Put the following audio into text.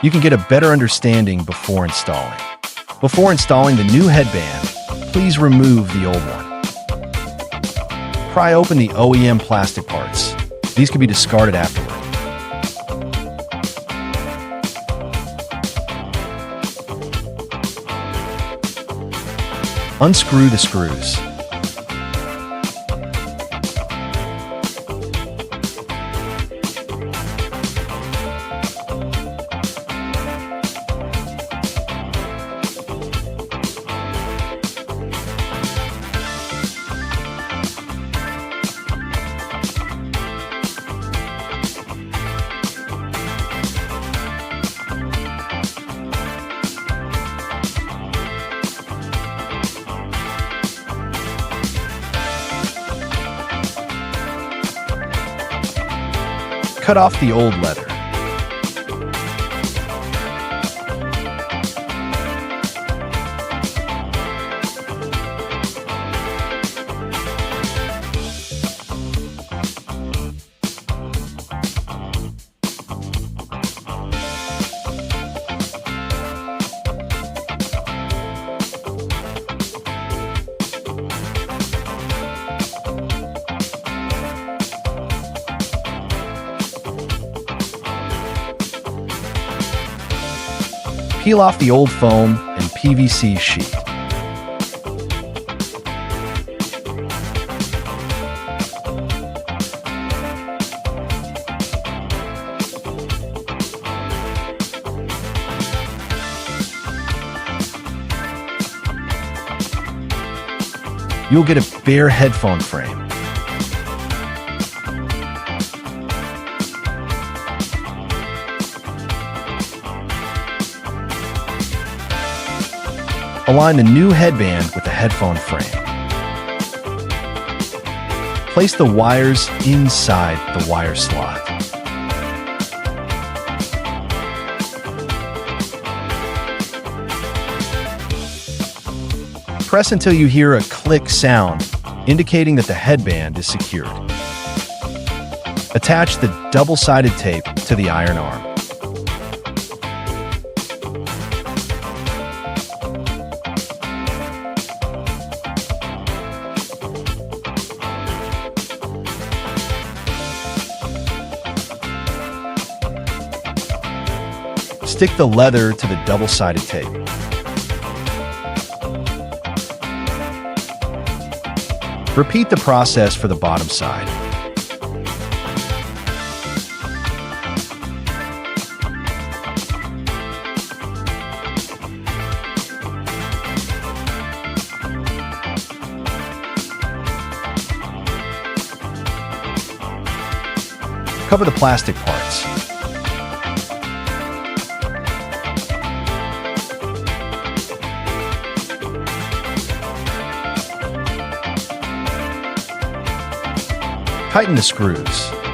You can get a better understanding before installing. Before installing the new headband, please remove the old one. Pry open the OEM plastic parts. These can be discarded afterward. Unscrew the screws. Cut off the old leather. Peel off the old foam and PVC sheet. You'll get a bare headphone frame. Align the new headband with the headphone frame. Place the wires inside the wire slot. Press until you hear a click sound, indicating that the headband is secured. Attach the double-sided tape to the iron arm. Stick the leather to the double-sided tape. Repeat the process for the bottom side. Cover the plastic parts. Tighten the screws.